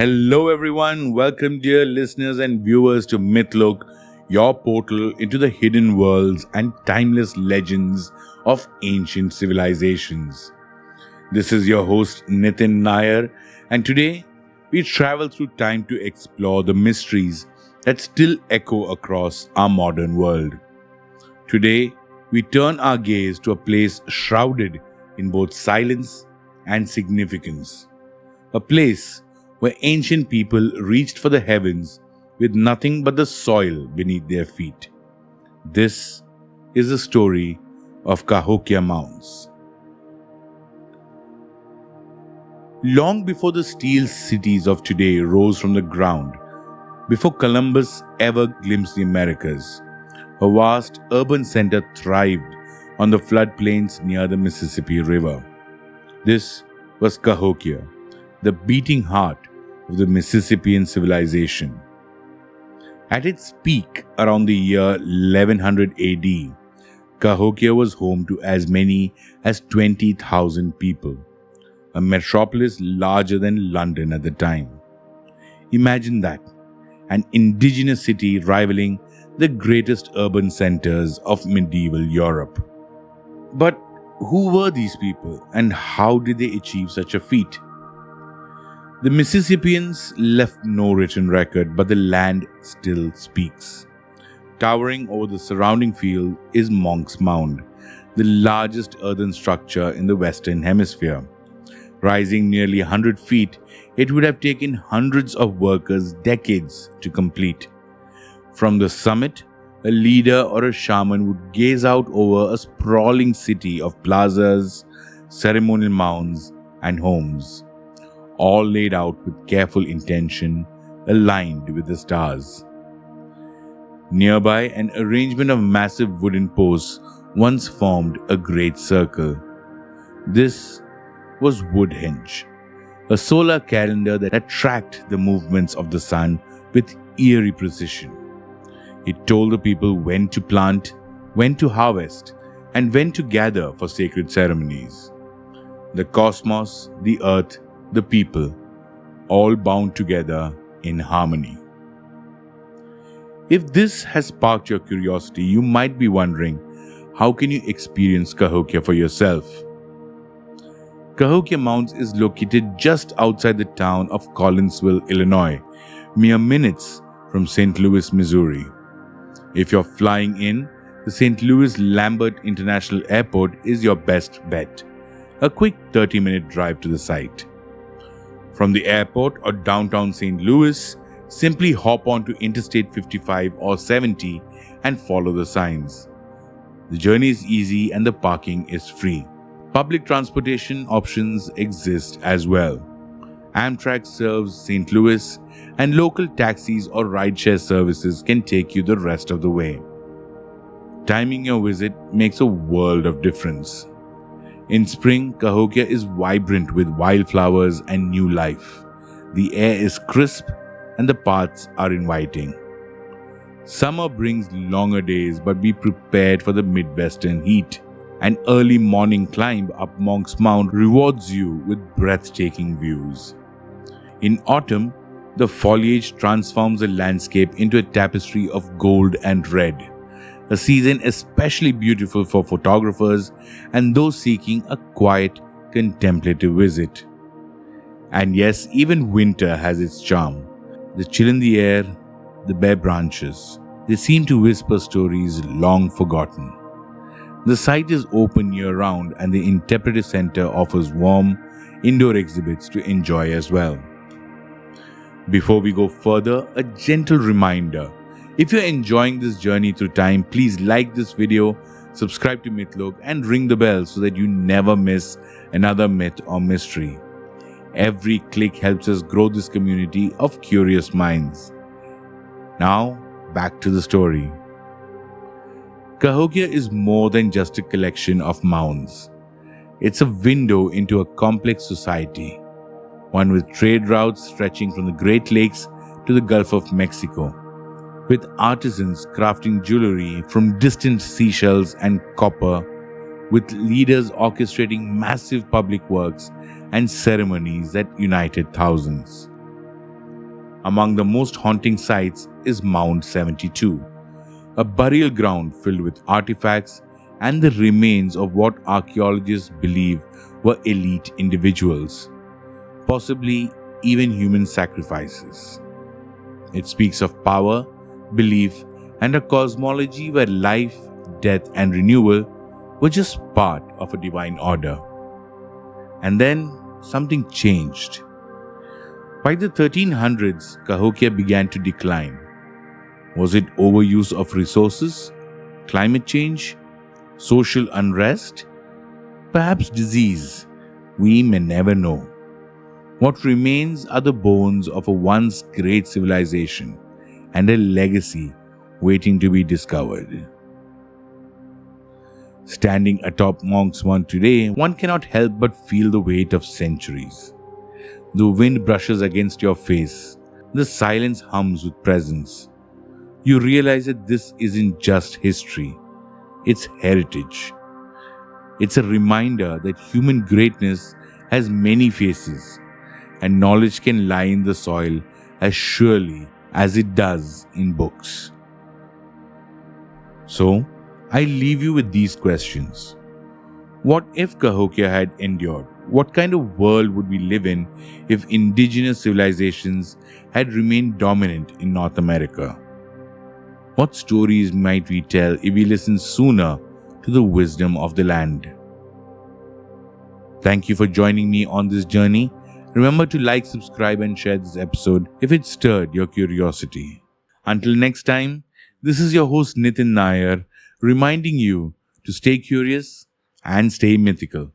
Hello everyone, welcome dear listeners and viewers to Mythlok, your portal into the hidden worlds and timeless legends of ancient civilizations. This is your host Nitten Nair, and today we travel through time to explore the mysteries that still echo across our modern world. Today we turn our gaze to a place shrouded in both silence and significance. A place where ancient people reached for the heavens with nothing but the soil beneath their feet. This is the story of Cahokia Mounds. Long before the steel cities of today rose from the ground, before Columbus ever glimpsed the Americas, a vast urban center thrived on the floodplains near the Mississippi River. This was Cahokia, the beating heart of the Mississippian civilization. At its peak around the year 1100 AD, Cahokia was home to as many as 20,000 people, a metropolis larger than London at the time. Imagine that, an indigenous city rivaling the greatest urban centers of medieval Europe. But who were these people and how did they achieve such a feat? The Mississippians left no written record, but the land still speaks. Towering over the surrounding field is Monks Mound, the largest earthen structure in the Western Hemisphere. Rising nearly 100 feet, it would have taken hundreds of workers decades to complete. From the summit, a leader or a shaman would gaze out over a sprawling city of plazas, ceremonial mounds, and homes, all laid out with careful intention, aligned with the stars. Nearby, an arrangement of massive wooden posts once formed a great circle. This was Woodhenge, a solar calendar that tracked the movements of the sun with eerie precision. It told the people when to plant, when to harvest, and when to gather for sacred ceremonies. The cosmos, the earth, the people, all bound together in harmony. If this has sparked your curiosity, you might be wondering, how can you experience Cahokia for yourself? Cahokia Mounds is located just outside the town of Collinsville, Illinois, mere minutes from St. Louis, Missouri. If you're flying in, the St. Louis Lambert International Airport is your best bet. A quick 30-minute drive to the site. From the airport or downtown St. Louis, simply hop onto Interstate 55 or 70 and follow the signs. The journey is easy and the parking is free. Public transportation options exist as well. Amtrak serves St. Louis, and local taxis or rideshare services can take you the rest of the way. Timing your visit makes a world of difference. In spring, Cahokia is vibrant with wildflowers and new life. The air is crisp and the paths are inviting. Summer brings longer days, but be prepared for the Midwestern heat. An early morning climb up Monks Mound rewards you with breathtaking views. In autumn, the foliage transforms the landscape into a tapestry of gold and red. A season especially beautiful for photographers and those seeking a quiet, contemplative visit. And yes, even winter has its charm. The chill in the air, the bare branches, they seem to whisper stories long forgotten. The site is open year-round and the interpretive center offers warm, indoor exhibits to enjoy as well. Before we go further, a gentle reminder. If you're enjoying this journey through time, please like this video, subscribe to Mythlok, and ring the bell so that you never miss another myth or mystery. Every click helps us grow this community of curious minds. Now, back to the story. Cahokia is more than just a collection of mounds. It's a window into a complex society, one with trade routes stretching from the Great Lakes to the Gulf of Mexico, with artisans crafting jewelry from distant seashells and copper, with leaders orchestrating massive public works and ceremonies that united thousands. Among the most haunting sites is Mound 72, a burial ground filled with artifacts and the remains of what archaeologists believe were elite individuals, possibly even human sacrifices. It speaks of power, belief, and a cosmology where life, death, and renewal were just part of a divine order. And then something changed. By the 1300s, Cahokia began to decline. Was it overuse of resources, climate change, social unrest? Perhaps disease? We may never know. What remains are the bones of a once great civilization and a legacy waiting to be discovered. Standing atop Monks Mound today, one cannot help but feel the weight of centuries. The wind brushes against your face. The silence hums with presence. You realize that this isn't just history. It's heritage. It's a reminder that human greatness has many faces, and knowledge can lie in the soil as surely as it does in books. So, I leave you with these questions. What if Cahokia had endured? What kind of world would we live in if indigenous civilizations had remained dominant in North America? What stories might we tell if we listen sooner to the wisdom of the land? Thank you for joining me on this journey. Remember to like, subscribe, and share this episode if it stirred your curiosity. Until next time, this is your host Nitten Nair, reminding you to stay curious and stay mythical.